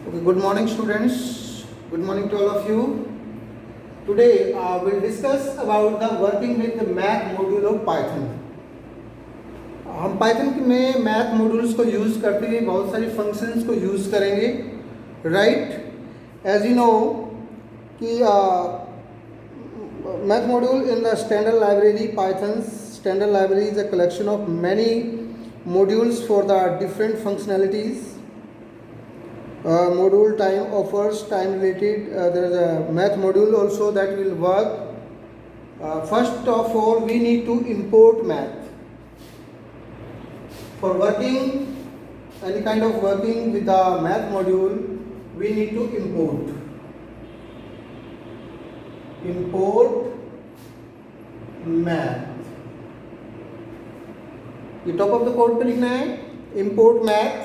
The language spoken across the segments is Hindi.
Okay, good morning students. Good morning to all of you. Today we'll discuss about the working with the math module of Python. हम Python में मैथ मॉड्यूल्स को यूज़ करते हुए बहुत सारी फंक्शंस को यूज़ करेंगे, राइट? एज यू नो कि math module in the standard library, Python's standard library is a collection of many modules for the different functionalities. Module time offers time related. There is a math module also that will work. First of all, we need to import math. For working any kind of working with the math module, we need to import math. ये टॉप ऑफ द कोड पे लिखना है import math.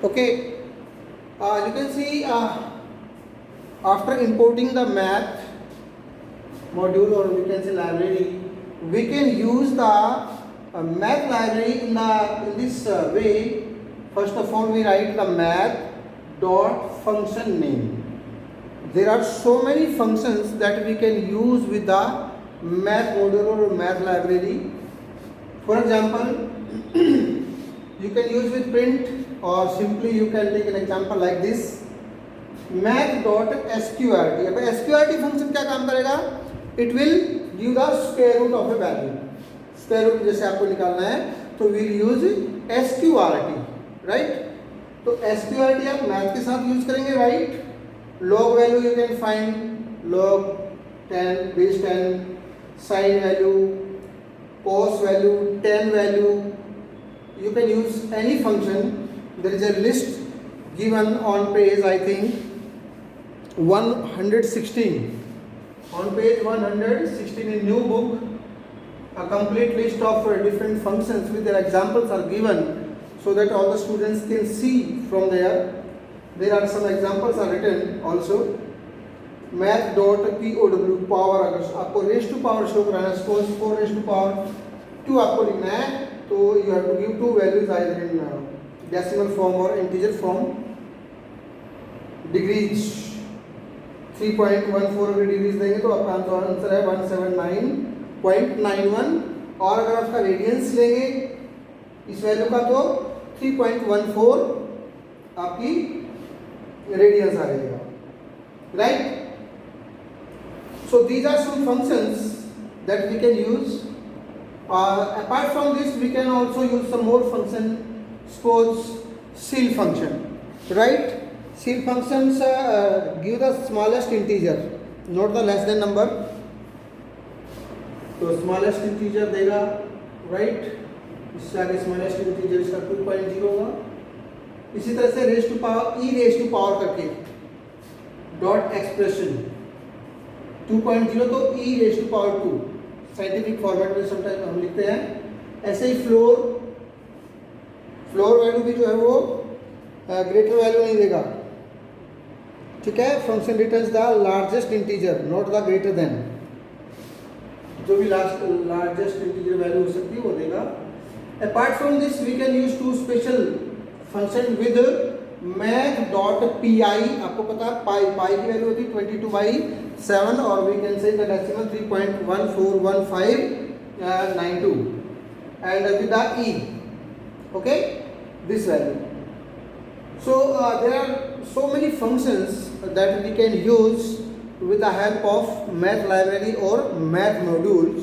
Okay, you can see after importing the math module, or we can say library, we can use the math library in this way. First of all, we write the math dot function name. There are so many functions that we can use with the math module or math library. For example, you can use with print, or simply you can take an example like this, math.sqrt. अब sqrt फंक्शन क्या काम करेगा? It will give the square root of a value. Square root जैसे आपको निकालना है तो we'll use sqrt, right? तो sqrt आप मैथ के साथ यूज करेंगे, right? log value you can find log 10, base 10, sin value, cos value, tan value. You can use any function. There is a list given on page, I think 116. On page 116 in new book, a complete list of different functions with their examples are given, so that all the students can see from there. There are some examples are written also. math.pow power, अगर आपको रेस टू पावर शो कराना है, सपोज 4 रेस टू पावर 2 आपको लिखना है, तो you have to give two values either in decimal form or integer form. Degrees 3.14 अगर डिग्रीज देंगे तो आपका आंसर है 179.91, और अगर आपका रेडियंस लेंगे इस वैल्यू का तो 3.14 आपकी रेडियंस आ जाएगा, right? So these are some functions that we can use. Apart from this, we can also use some more function. Suppose ceil function, right? Ceil functions give the smallest integer, not the less than number. तो smallest integer देगा, right? इससे आगे smallest integer इसका 2.0 होगा. इसी तरह से raise to power e raise to power करके dot expression 2.0 तो e raise to power 2 scientific format में समटाइम हम लिखते हैं. ऐसे ही फ्लोर वैल्यू भी जो है वो ग्रेटर वैल्यू नहीं देगा, ठीक है? Function returns the largest integer, not the greater than. जो भी लार्जेस्ट इंटीजर वैल्यू हो सकती है वो देगा. Apart from this we can use two special function with math.pi. आपको पता है पाई की वैल्यू होती है 22/7, और we can say the decimal 3.141592 and with the e, okay, this value. So there are so many functions that we can use with the help of math library or math modules.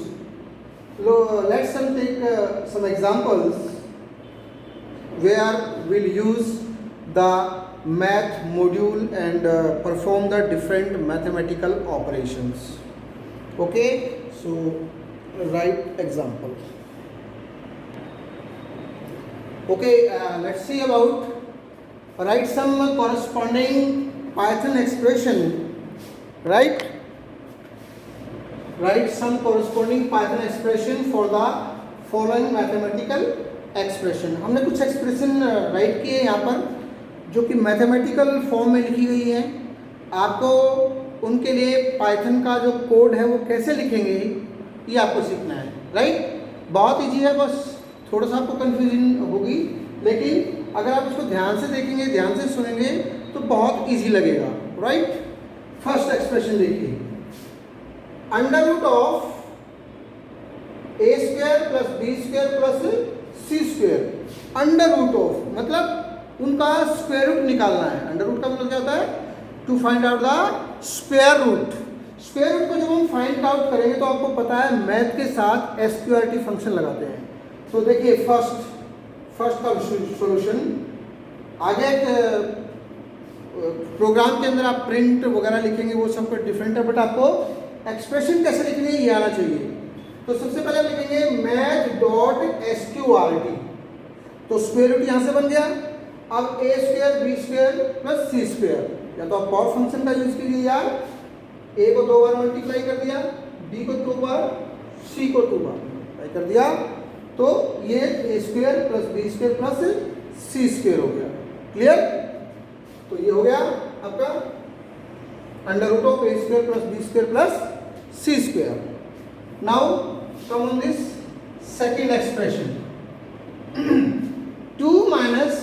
Let's take some examples where we'll use the math module and perform the different mathematical operations. Okay, so write example. Okay, let's see about write some corresponding Python expression, right? Write some corresponding Python expression for the following mathematical expression. हमने कुछ expression write किए यहाँ पर जो कि मैथमेटिकल फॉर्म में लिखी गई है. आपको उनके लिए पाइथन का जो कोड है वो कैसे लिखेंगे ये आपको सीखना है, राइट? बहुत ईजी है, बस थोड़ा सा आपको कन्फ्यूजन होगी लेकिन अगर आप इसको ध्यान से देखेंगे, ध्यान से सुनेंगे तो बहुत इजी लगेगा, राइट। फर्स्ट एक्सप्रेशन देखिए, under root of A square plus B square plus C square. Under root of मतलब उनका स्क्वायर रूट निकालना है। अंडर रूट का मतलब क्या होता है? To find out the square root. Square root को जब हम फाइंड आउट करेंगे तो आपको पता है मैथ के साथ एसक्यूआरटी फंक्शन लगाते हैं। तो देखिए फर्स्ट का सॉल्यूशन आगे एक प्रोग्राम के अंदर आप प्रिंट वगैरह लिखेंगे वो सब कुछ डिफरेंट है, बट आपको एक्सप्रेशन कैसे लिखनी है ये आना चाहिए। तो सबसे पहले लिखेंगे मैथ डॉट एसक्यूआरटी। तो स्क्वायर रूट यहाँ से बन गया। अब ए square B square plus C square, या तो आप पावर फंक्शन का यूज कीजिए यार, ए को 2 बार मल्टीप्लाई कर दिया, बी को 2 बार, सी को 2 बार मल्टीप्लाई कर दिया, तो ये A square plus B square plus C square हो गया। क्लियर? तो ये हो गया आपका under root of A square plus B square plus C square. Now come on this second expression, 2 minus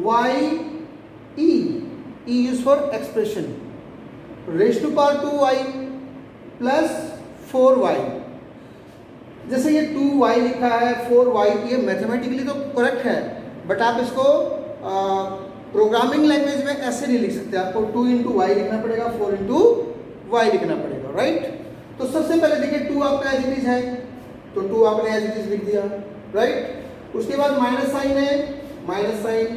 y e use for expression, raise to power 2y plus 4y। जैसे ये 2y लिखा है 4y, ये मैथमेटिकली तो करेक्ट है, बट आप इसको प्रोग्रामिंग लैंग्वेज में ऐसे नहीं लिख सकते। आपको 2 इंटू वाई लिखना पड़ेगा, 4 इंटू वाई लिखना पड़ेगा, राइट। तो सबसे पहले देखिए 2 आपका एज इट इज है, तो 2 आपने एज इट इज लिख दिया, राइट। उसके बाद माइनस साइन है, माइनस साइन,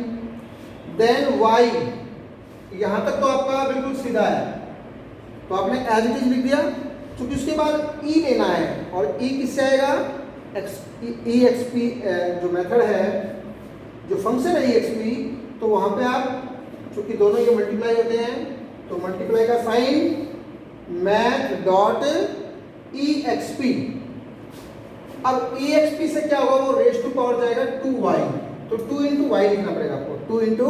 देन y, यहाँ तक तो आपका बिल्कुल सीधा है, तो आपने एज इट इज लिख दिया। क्योंकि उसके बाद e लेना है, और e किससे आएगा? ई एक्स पी जो मेथड है, जो फंक्शन है ई एक्स पी, तो वहाँ पे आप चूंकि दोनों ये मल्टीप्लाई होते हैं, तो मल्टीप्लाई का sign math dot E X P. अब ई एक्स पी से क्या होगा? वो रेज टू पावर जाएगा 2y, तो 2 इंटू वाई लिखना पड़ेगा आपको, 2 इंटू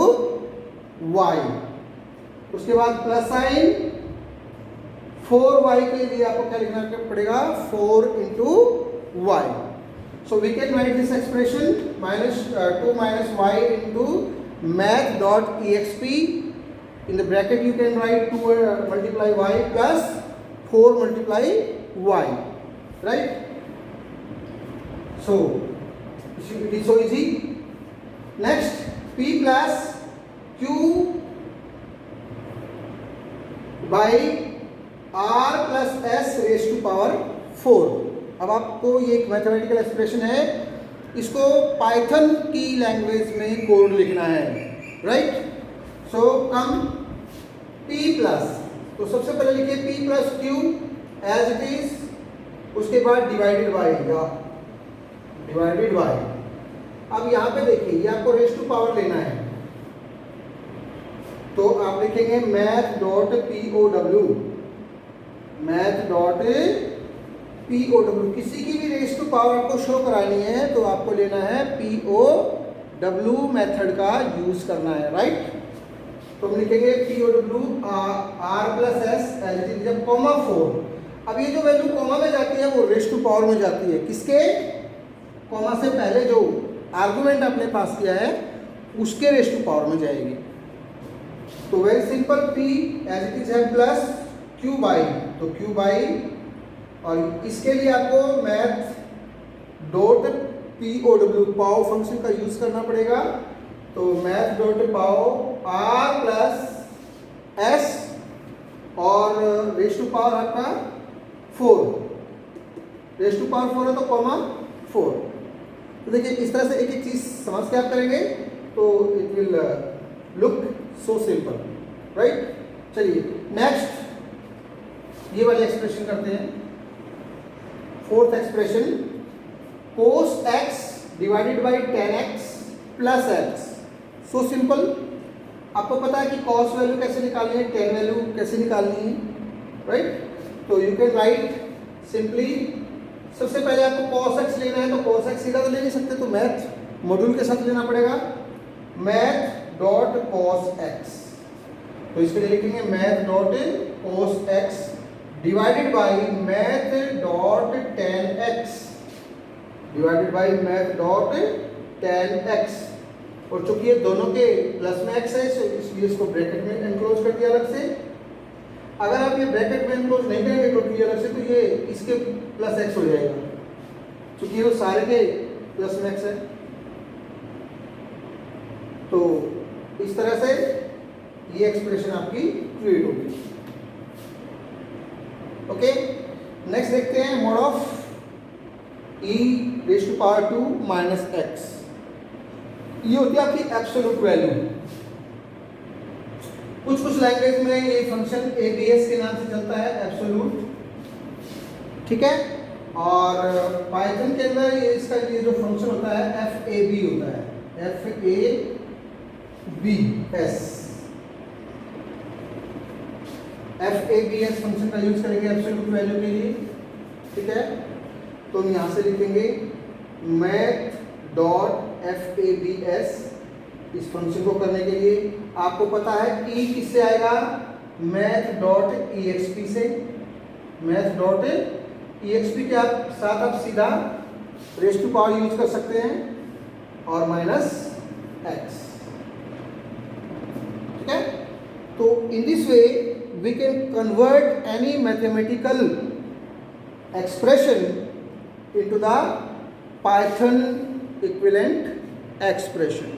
वाई। उसके बाद प्लस साइन 4y के लिए आपको क्या लिखना पड़ेगा? 4 into Y. So we can write this expression -2 minus y into math dot exp. In the bracket you can write 2 multiply y plus 4 multiply y, right? So it is so easy. Next, p plus q by r plus s raised to power 4. अब आपको ये एक मैथमेटिकल एक्सप्रेशन है, इसको पाइथन की लैंग्वेज में कोड लिखना है, right. So come p plus, तो सबसे पहले लिखिए p plus q as it is, उसके बाद डिवाइडेड बाय, या डिवाइडेड बाय। अब यहाँ पे देखिए ये आपको रेज टू पावर लेना है, तो आप लिखेंगे math dot P O W, math dot P O W. किसी की भी रेज टू पावर आपको शो करानी है तो आपको लेना है पी ओ डब्ल्यू मेथड का यूज करना है, राइट। तो हम लिखेंगे P O W R plus S as it is, comma 4। अब ये जो वैल्यू कॉमा में जाती है वो रेज टू पावर में जाती है, किसके? कॉमा से पहले जो आर्गुमेंट आपने पास किया है उसके रेज टू पावर में जाएगी। तो very simple, p as it is है प्लस q बाई, तो q बाई, और इसके लिए आपको math dot P O W power function का यूज करना पड़ेगा। तो math dot power R plus S और रेज टू पावर आपका 4, रेज टू पावर 4 है तो कॉमा 4। तो देखिए इस तरह से एक एक चीज समझ के आप करेंगे तो it will look so simple, right. चलिए नेक्स्ट ये वाली एक्सप्रेशन करते हैं, fourth expression, cos x divided by tan x plus x। So simple, आपको पता है कि cos वैल्यू कैसे निकालनी है, tan वैल्यू कैसे निकालनी है, राइट। तो यू कैन राइट सिंपली, सबसे पहले आपको cos x लेना है, तो cos x सीधा तो ले नहीं सकते, तो मैथ मॉड्यूल के साथ लेना पड़ेगा, मैथ डॉट cos x। तो इसके लिए लिखेंगे math dot cos x divided by math dot tan x, divided by math dot tan x। और चूंकि ये दोनों के प्लस में x है इसलिए इसको ब्रैकेट में एनक्लोज कर दिया अलग से। अगर आप ये ब्रैकेट में एनक्लोज नहीं करेंगे टोटली अलग से तो ये इसके प्लस x हो जाएगा, क्योंकि ये सारे के प्लस में x है। तो इस तरह से ये एक्सप्रेशन आपकी क्रिएट होगी। ओके, नेक्स्ट देखते हैं mode of e raise to power 2 minus x। ये होती है आपकी एब्सोल्यूट वैल्यू। कुछ लैंग्वेज में ये फंक्शन abs के नाम से चलता है, एब्सोल्यूट, ठीक है। और पाइथन के अंदर ये इसका ये जो फंक्शन होता है fab होता है, fabs फंक्शन का यूज करेंगे एब्सोल्यूट वैल्यू के लिए, ठीक है। तो हम यहाँ से लिखेंगे मैथ डॉट fabs। इस फंक्शन को करने के लिए आपको पता है e किससे आएगा, मैथ डॉट exp से। मैथ डॉट exp के साथ आप सीधा रेज़ टू पावर यूज कर सकते हैं और माइनस x, ठीक है। तो in this way we can convert any mathematical expression into the Python equivalent expression।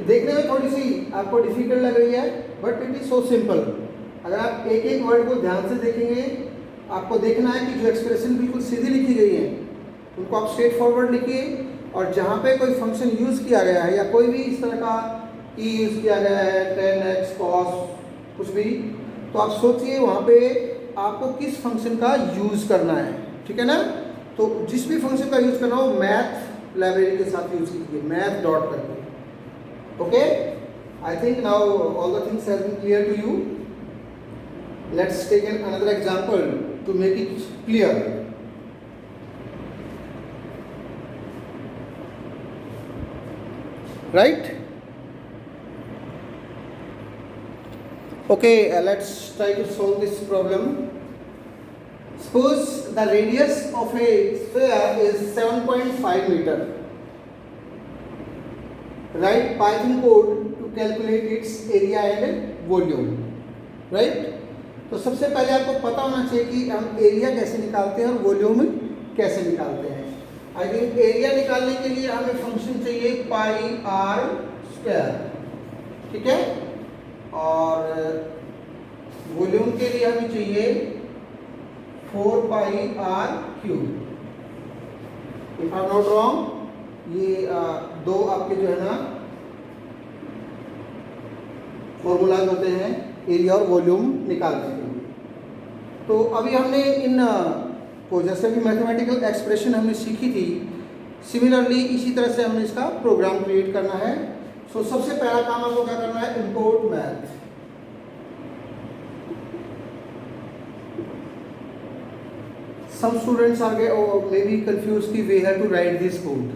देखने में थोड़ी सी आपको डिफिकल्ट लग रही है but it is so simple. अगर आप एक एक वर्ड को ध्यान से देखेंगे आपको देखना है कि जो एक्सप्रेशन बिल्कुल सीधी लिखी गई है उनको आप स्ट्रेट फॉरवर्ड लिखिए, और जहाँ पे कोई फंक्शन यूज़ किया गया है या कोई भी इस तरह का e यूज़ किया गया है 10x cos कुछ भी, तो आप सोचिए वहाँ पे आपको किस फंक्शन का यूज़ करना है, ठीक है ना। तो जिस भी फंक्शन का यूज़ करना हो मैथ लाइब्रेरी के साथ यूज़ कीजिए, मैथ डॉट करके। Okay, I think now all the things have been clear to you. Let's take an another example to make it clear. Right, okay, let's try to solve this problem. Suppose the radius of a sphere is 7.5 meter. Write Python code to calculate its area and volume. Right? तो सबसे पहले आपको पता होना चाहिए कि हम एरिया कैसे निकालते हैं और वॉल्यूम कैसे निकालते हैं। आई थिंक एरिया निकालने के लिए हमें फंक्शन चाहिए पाई आर स्क्वायर, ठीक है, और वॉल्यूम के लिए हमें चाहिए 4 pi R cube. If I am not wrong ये दो आपके जो है ना फॉर्मूलाज होते हैं एरिया और वॉल्यूम निकालने के लिए। तो अभी हमने इन को जैसे भी मैथमेटिकल एक्सप्रेशन हमने सीखी थी, सिमिलरली इसी तरह से हमने इसका प्रोग्राम क्रिएट करना है। सो सबसे पहला काम आपको क्या करना है, import math. Some students are maybe confused कि we have to write this code।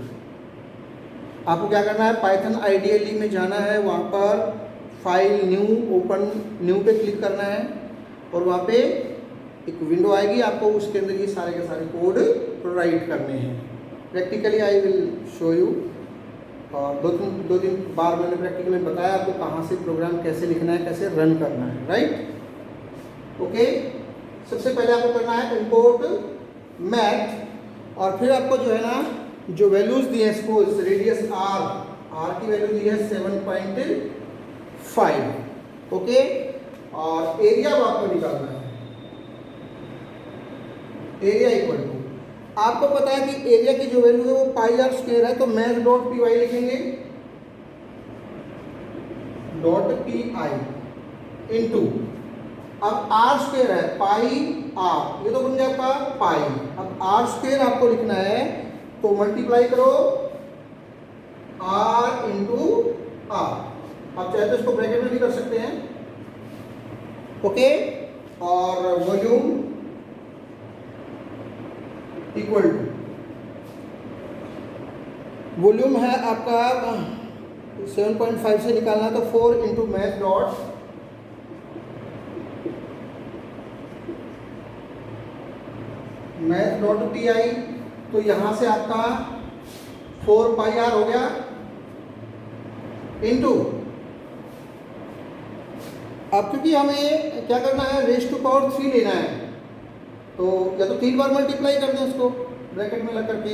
आपको क्या करना है, पाइथन आईडीएलई में जाना है, वहाँ पर फाइल न्यू ओपन न्यू पे क्लिक करना है और वहाँ पे एक विंडो आएगी, आपको उसके अंदर ये सारे के सारे कोड राइट करने हैं। Practically I will show you, और दो दिन बार मैंने प्रैक्टिकल में बताया आपको कहाँ से प्रोग्राम कैसे लिखना है, कैसे रन करना है। Right, okay. सबसे पहले आपको करना है इंपोर्ट मैथ, और फिर आपको जो है ना जो वैल्यूज दी है, सपोज रेडियस आर की वैल्यू दी है 7.5, ओके, और एरिया आपको निकालना है। एरिया इक्वल टू, आपको पता है कि एरिया की जो वैल्यू है वो पाई आर स्क्वायर है, तो मैथ डॉट पी वाई लिखेंगे, डॉट पी आई इंटू, अब आर स्क्वायर है पाई आर, ये तो बन गया आपका पाई। अब आर स्क्वायर आपको लिखना है तो मल्टीप्लाई करो आर इंटू आर। आप चाहे तो इसको ब्रैकेट में भी कर सकते हैं, ओके। और वॉल्यूम इक्वल टू, वॉल्यूम है आपका 7.5 से निकालना है तो 4 into math dot P I, तो यहाँ से आपका 4 पाई आर हो गया इनटू, अब क्योंकि हमें क्या करना है, रेज टू पावर 3 लेना है, तो या तो 3 बार मल्टीप्लाई कर दें उसको ब्रैकेट में लग करके,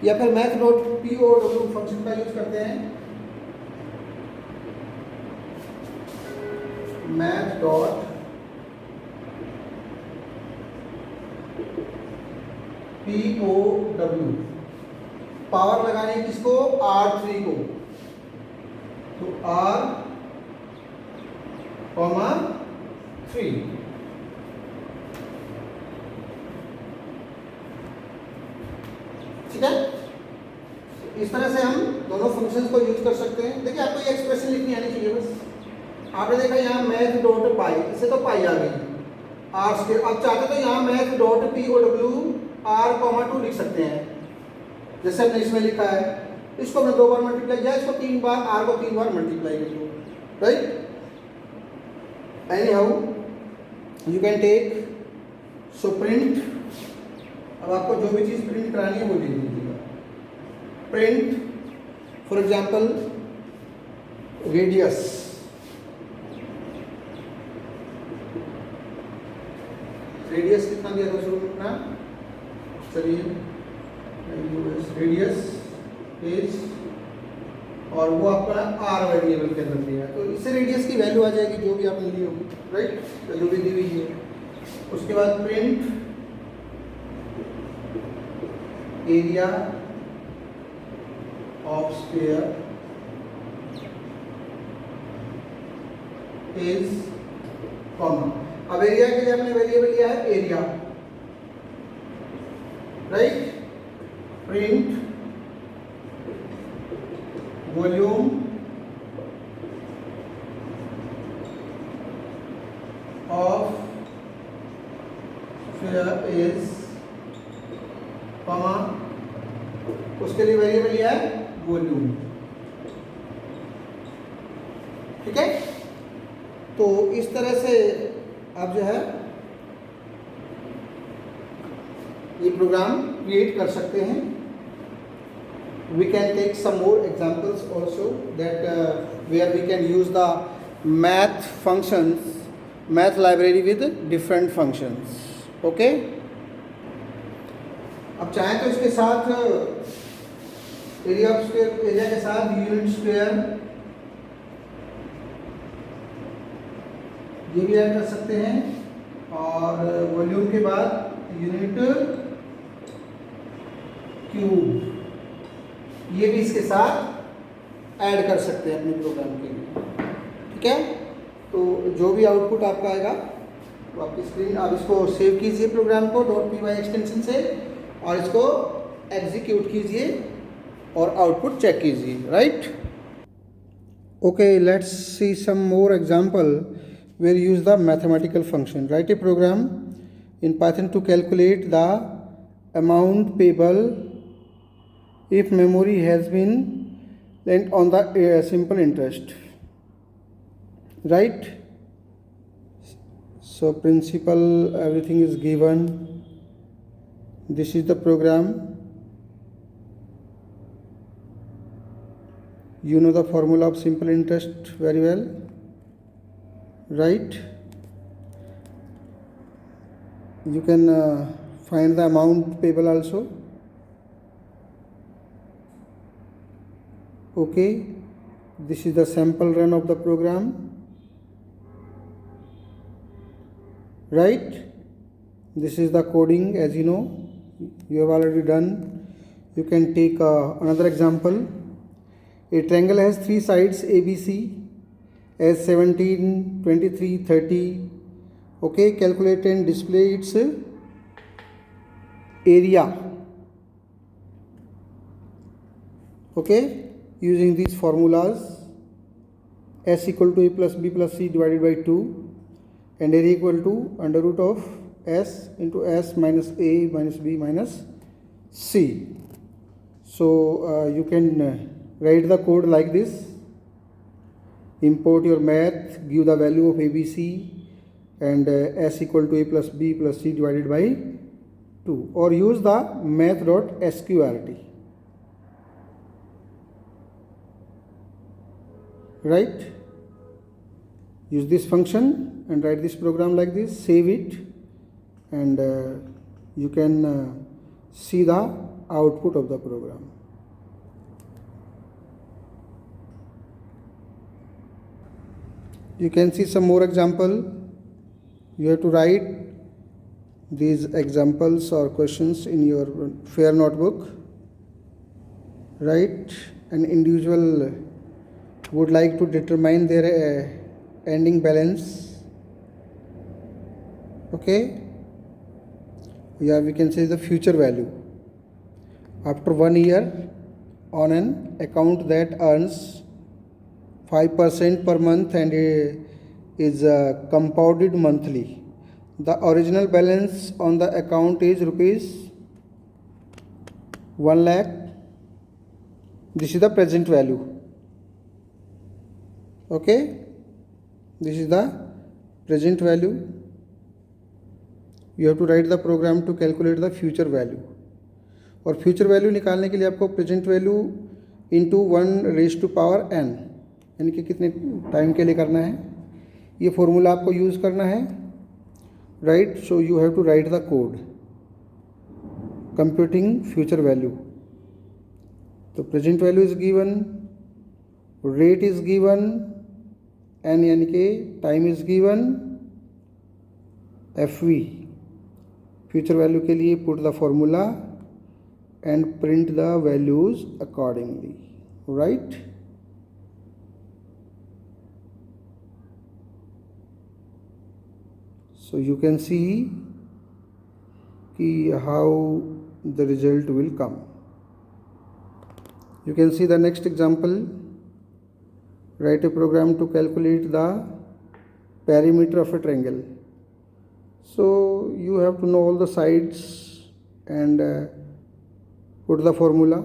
या फिर math dot P O W function का यूज करते हैं, math dot P O W, power लगाने किसको, R3 को, तो R, 3, ठीक है। इस तरह से हम दोनों फंक्शंस को यूज कर सकते हैं। देखिए आपको ये एक्सप्रेशन लिखनी आनी चाहिए बस। आपने देखा यहाँ मैथ डॉट पाई, इससे तो पाई आ गई आर स्क्वायर, अब चाहते तो यहाँ math dot P O W R, 2 लिख सकते हैं, जैसे हमने इसमें लिखा है। इसको हमने 2 बार मल्टीप्लाई किया, इसको 3 बार, R को 3 बार मल्टीप्लाई कर दो, right. Anyhow you can take, so print, अब आपको जो भी चीज़ प्रिंट करानी है वो लिख दीजिएगा। Print for example radius, radius कितना दिया था शुरू में ना, चलिए रेडियस इज, और वो आपका आर वेरिएबल के अंदर दिया है, तो इससे रेडियस की वैल्यू आ जाएगी जो भी आपने ली होगी, राइट, तो जो भी दी हुई है। उसके बाद print area of sphere is common, अब एरिया के लिए आपने वेरिएबल लिया है area, right. Print volume of sphere is comma, उसके लिए वेरिएबल लिया है वॉल्यूम, ठीक है। तो इस तरह से आप जो है ये प्रोग्राम क्रिएट कर सकते हैं। We can take some more examples also that where we can use the math functions, math library with different functions, okay। अब चाहें तो इसके साथ एरिया ऑफ स्क्वायर, एरिया के साथ यूनिट स्क्वायर ये भी ऐड कर सकते हैं, और वॉल्यूम के बाद यूनिट क्यूब ये भी इसके साथ ऐड कर सकते हैं अपने प्रोग्राम के लिए, ठीक है। तो जो भी आउटपुट आपका आएगा तो आपकी स्क्रीन, आप इसको सेव कीजिए प्रोग्राम को .py एक्सटेंशन से, और इसको एग्जीक्यूट कीजिए और आउटपुट चेक कीजिए, right. Okay, let's see some more example where use the mathematical function. Right a program in Python to calculate the amount payable if memory has been lent on the simple interest, right। So principal, everything is given, this is the program, you know the formula of simple interest very well, right। You can find the amount payable also, okay। This is the sample run of the program, right। This is the coding, as you know, you have already done. You can take another example. A triangle has 3 sides ABC as 17, 23, 30, okay। Calculate and display its area, okay, using these formulas, s equal to a plus b plus c divided by 2, and area equal to under root of s into s minus a minus b minus c. So you can write the code like this: import your math, give the value of abc, and s equal to a plus b plus c divided by 2, or use the math.sqrt. right? Use this function and write this program like this, save it, and you can see the output of the program. You can see some more example. You have to write these examples or questions in your fair notebook. Right? An individual would like to determine their ending balance. Okay? Yeah, we can say the future value. After 1 year, on an account that earns 5% per month and is compounded monthly, the original balance on the account is rupees 1 lakh. This is the present value. Okay, this is the present value. You have to write the program to calculate the future value. और फ्यूचर वैल्यू निकालने के लिए आपको प्रेजेंट वैल्यू इंटू 1⁻n यानी कि कितने टाइम के लिए करना है, ये फॉर्मूला आपको यूज़ करना है. Right, so you have to write the code computing future value. तो present value is given, rate is given, N यानी कि time is given, FV future value के लिए put the formula and print the values accordingly. Right, so you can see how the result will come. You can see the next example. Write a program to calculate the perimeter of a triangle. So you have to know all the sides and put the formula.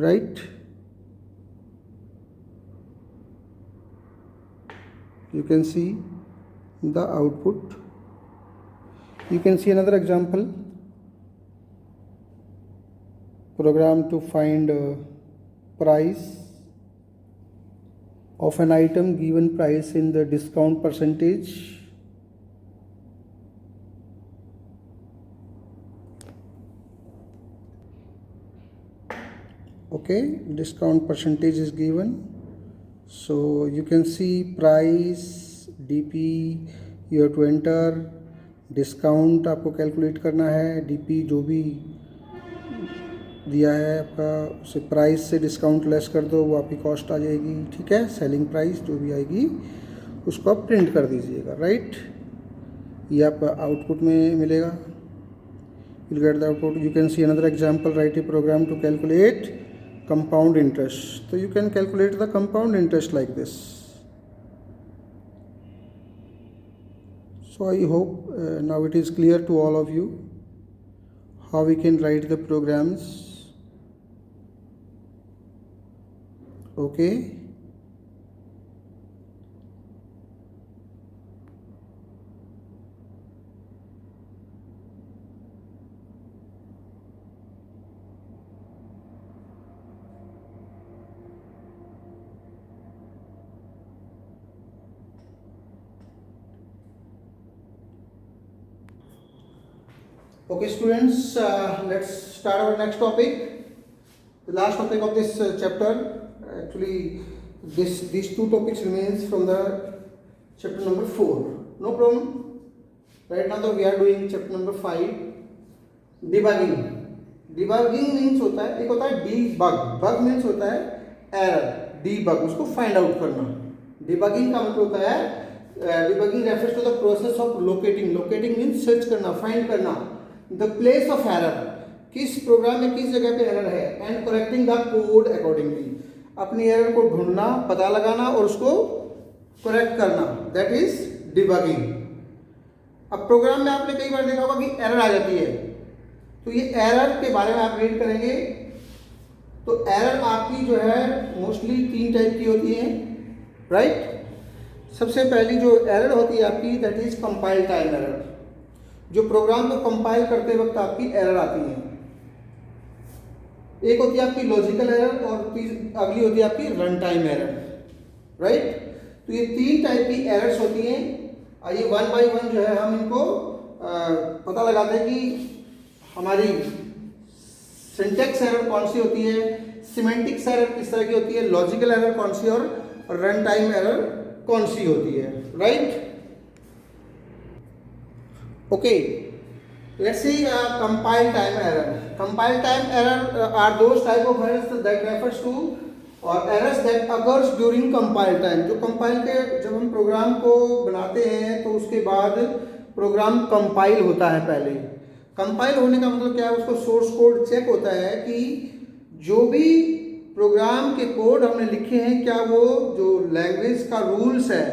Right, you can see the output. You can see another example. Program to find price of an item, given price in the discount percentage. Okay, discount percentage is given. So you can see price, DP, you have to enter, discount आपको कैलकुलेट करना है, DP जो भी दिया है आपका उसे प्राइस से डिस्काउंट लेस कर दो, वो आपकी कॉस्ट आ जाएगी. ठीक है, सेलिंग प्राइस जो भी आएगी उसको आप प्रिंट कर दीजिएगा. राइट, ये आपका आउटपुट में मिलेगा. you'll get the output. You can see another example. Write a program to calculate compound interest. So you can calculate the compound interest like this. So I hope now it is clear to all of you how we can write the programs. Okay. Okay students, let's start our next topic, the last topic of this chapter. Actually these two topics remains from the chapter number 4. No problem. Right now we are doing chapter number 5, debugging. Debugging means होता है, एक होता है debug. Bug means होता है error. Debug उसको find out करना. Debugging का मतलब होता है debugging refers to the process of locating. Locating means search करना, find करना. The place of error, किस प्रोग्राम में किस जगह पे एरर है, and correcting the code accordingly, अपनी एरर को ढूंढना, पता लगाना और उसको करेक्ट करना, दैट इज डिबगिंग. अब प्रोग्राम में आपने कई बार देखा होगा कि एरर आ जाती है, तो ये एरर के बारे में आप रीड करेंगे. तो एरर आपकी जो है मोस्टली 3 टाइप की होती है. राइट, सबसे पहली जो एरर होती है आपकी, that is compile time error. जो प्रोग्राम को कंपाइल करते वक्त आपकी एरर आती है. एक होती है आपकी लॉजिकल एरर और अगली होती है आपकी रन टाइम एरर, राइट। तो ये 3 टाइप की एरर्स होती हैं। आइए वन बाय वन जो है हम इनको पता लगाते हैं कि हमारी सिंटैक्स एरर कौन सी होती है, सिमेंटिक्स एरर किस तरह की होती है, लॉजिकल एरर कौन सी और रन टाइम एरर कौन सी होती है, right. Okay, let's see compile time error. Compile time error are those type of errors that refers to or errors that occurs during compile time. जो compile के जब हम प्रोग्राम को बनाते हैं तो उसके बाद प्रोग्राम कंपाइल होता है। पहले कंपाइल होने का मतलब क्या है, उसको सोर्स कोड चेक होता है कि जो भी प्रोग्राम के कोड हमने लिखे हैं क्या वो जो लैंग्वेज का रूल्स है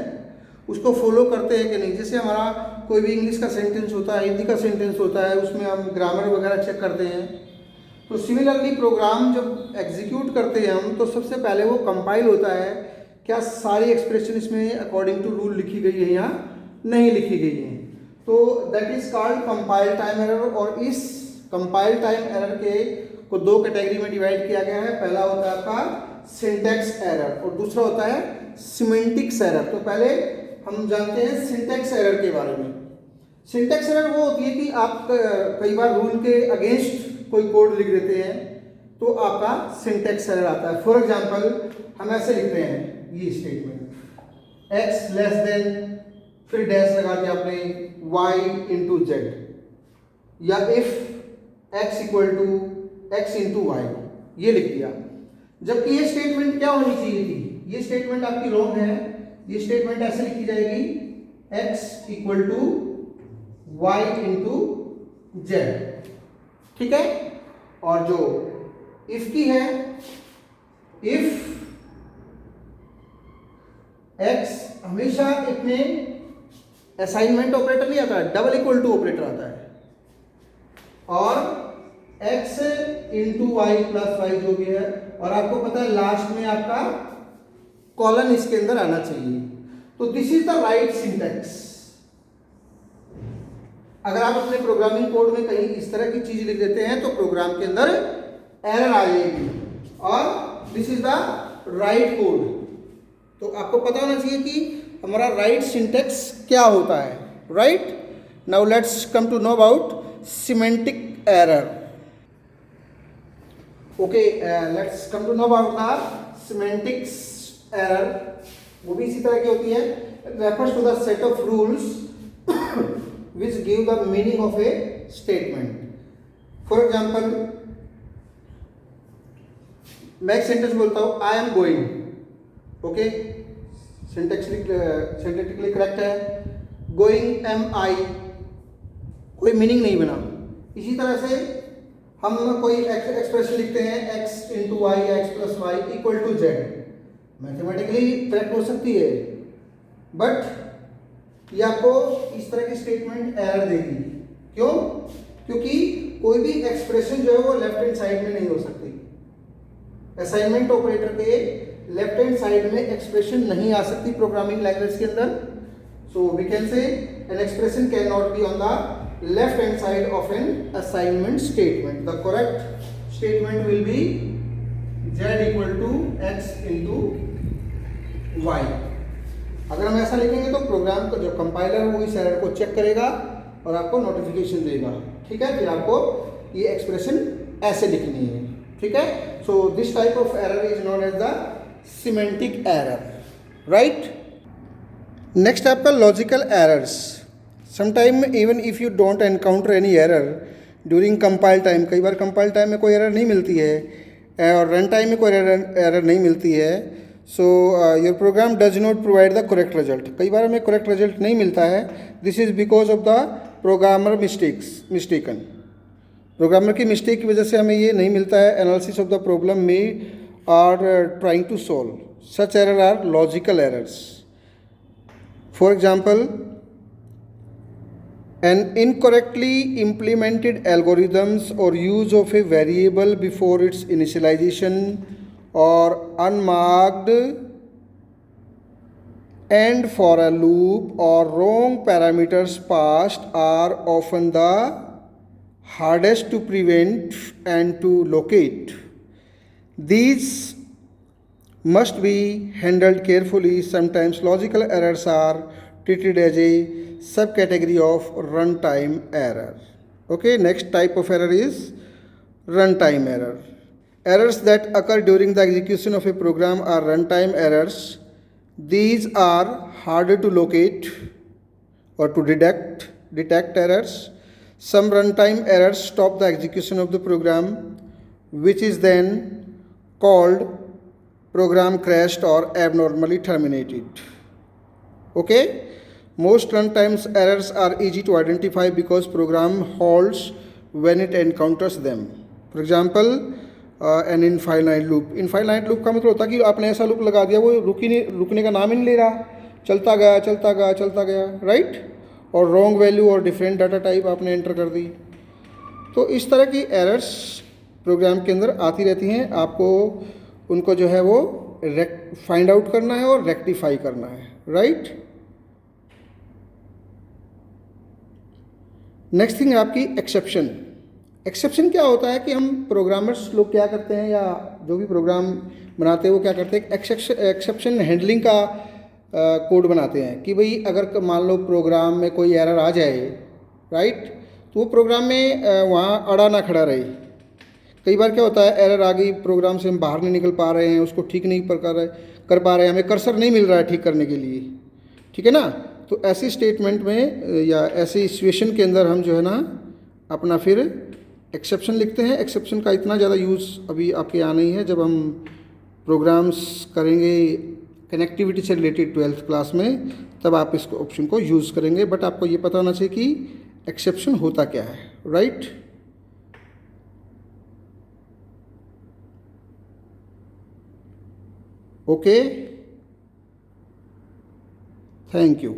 उसको फॉलो करते हैं कि नहीं। जैसे हमारा कोई भी इंग्लिश का सेंटेंस होता है, हिंदी का सेंटेंस होता है, उसमें हम ग्रामर वगैरह चेक करते हैं। तो सिमिलरली प्रोग्राम जब एग्जीक्यूट करते हैं हम तो सबसे पहले वो कंपाइल होता है, क्या सारी एक्सप्रेशन इसमें अकॉर्डिंग टू रूल लिखी गई है या नहीं लिखी गई है। तो that is called compile time error. और इस कंपाइल टाइम एरर के को 2 कैटेगरी में डिवाइड किया गया है। पहला होता है आपका सिंटैक्स एरर और दूसरा होता है सिमेंटिक्स एरर। तो पहले हम जानते हैं सिंटैक्स एरर के बारे में। सिंटैक्स एरर वो होती है कि आप कई बार रूल के अगेंस्ट कोई कोड लिख देते हैं तो आपका सिंटैक्स एरर आता है। फॉर एग्जांपल हम ऐसे लिखते हैं ये स्टेटमेंट x लेस देन फिर डैश लगा दिया आपने y इंटू जेड, या if x equal to x into Y, ये लिख दिया। जबकि ये स्टेटमेंट क्या होनी चाहिए थी, ये स्टेटमेंट आपकी रॉन्ग है। ये स्टेटमेंट ऐसे लिखी जाएगी x equal to Y into Z, ठीक है। और जो इफ की है, इफ x हमेशा इसमें असाइनमेंट ऑपरेटर नहीं आता है, डबल इक्वल टू ऑपरेटर आता है। और x into Y plus Y जो भी है, और आपको पता है लास्ट में आपका कॉलन इसके अंदर आना चाहिए। तो this is the right syntax. अगर आप अपने प्रोग्रामिंग कोड में कहीं इस तरह की चीज लिख देते हैं तो प्रोग्राम के अंदर एरर आ जाएगी, और this is the right code. तो आपको पता होना चाहिए कि हमारा राइट सिंटैक्स क्या होता है, right. Now let's come to know about semantic error. Okay, let's come to know about the semantics error. वो भी इसी तरह की होती है, refers to the set of rules which give the meaning of a statement. For example, मैं एक सेंटेंस बोलता हूँ I am going, okay, syntactically correct है। गोइंग एम आई, कोई मीनिंग नहीं बना। इसी तरह से हम कोई एक्सप्रेशन लिखते हैं x इंटू वाई या x plus Y equal to Z, mathematically correct हो सकती है, बट ये आपको इस तरह की स्टेटमेंट एरर देगी। क्यों? क्योंकि कोई भी एक्सप्रेशन जो है वो लेफ्ट हैंड साइड में नहीं हो सकती। असाइनमेंट ऑपरेटर के लेफ्ट हैंड साइड में एक्सप्रेशन नहीं आ सकती प्रोग्रामिंग लैंग्वेज के अंदर। So we can say an expression can not be on the left hand side of an assignment statement. The correct statement will be z equal to x into Y. अगर हम ऐसा लिखेंगे तो प्रोग्राम को जो कंपाइलर है वो इस एरर को चेक करेगा और आपको नोटिफिकेशन देगा, ठीक है। फिर आपको ये एक्सप्रेशन ऐसे लिखनी है, ठीक है। So this type of error is known as the semantic error, right. Next आपका logical errors. Sometime even if you don't encounter any error during compile time, कई बार कंपाइल टाइम में कोई एरर नहीं मिलती है और रन टाइम में कोई एरर नहीं मिलती है। So your program does not provide the correct result, कई बार हमें करेक्ट रिजल्ट नहीं मिलता है। This is because of the programmer mistaken, programmer की मिस्टेक की वजह से हमें ये नहीं मिलता है। एनालिसिस ऑफ द प्रॉब्लम में are trying to solve such error are logical errors. For example, an incorrectly implemented algorithms or use of a variable before its initialization or unmarked and for a loop or wrong parameters passed are often the hardest to prevent and to locate. These must be handled carefully. Sometimes logical errors are treated as a subcategory of runtime error. Okay, next type of error is runtime error. Errors that occur during the execution of a program are runtime errors. These are harder to locate or to detect errors. Some runtime errors stop the execution of the program, which is then called program crashed or abnormally terminated. Okay, most runtime errors are easy to identify because program halts when it encounters them. For example, an infinite loop. Infinite loop का मतलब होता है कि आपने ऐसा लूप लगा दिया वो रुकने का नाम ही नहीं ले रहा, चलता गया राइट, और रॉन्ग वैल्यू और डिफरेंट डाटा टाइप आपने एंटर कर दी. तो इस तरह की एरर्स प्रोग्राम के अंदर आती रहती हैं. आपको उनको जो है वो फाइंड आउट करना है और रेक्टिफाई करना है, राइट. नेक्स्ट थिंग आपकी एक्सेप्शन. एक्सेप्शन क्या होता है कि हम प्रोग्रामर्स लोग क्या करते हैं या जो भी प्रोग्राम बनाते हैं वो क्या करते हैं, एक्सेप्शन हैंडलिंग का कोड बनाते हैं कि भाई अगर मान लो प्रोग्राम में कोई एरर आ जाए, राइट, तो वो प्रोग्राम में वहाँ अड़ा ना खड़ा रहे. कई बार क्या होता है, एरर आ गई, प्रोग्राम से हम बाहर नहीं निकल पा रहे हैं, उसको ठीक नहीं कर पा रहे हैं, हमें कर्सर नहीं मिल रहा है ठीक करने के लिए, ठीक है ना. तो ऐसी स्टेटमेंट में या ऐसी सिचुएशन के अंदर हम जो है ना अपना फिर एक्सेप्शन लिखते हैं. एक्सेप्शन का इतना ज़्यादा यूज़ अभी आपके यहाँ नहीं है. जब हम प्रोग्राम्स करेंगे कनेक्टिविटी से रिलेटेड 12th क्लास में, तब आप इस ऑप्शन को यूज़ करेंगे. बट आपको ये पता होना चाहिए कि एक्सेप्शन होता क्या है, राइट. Okay, thank you.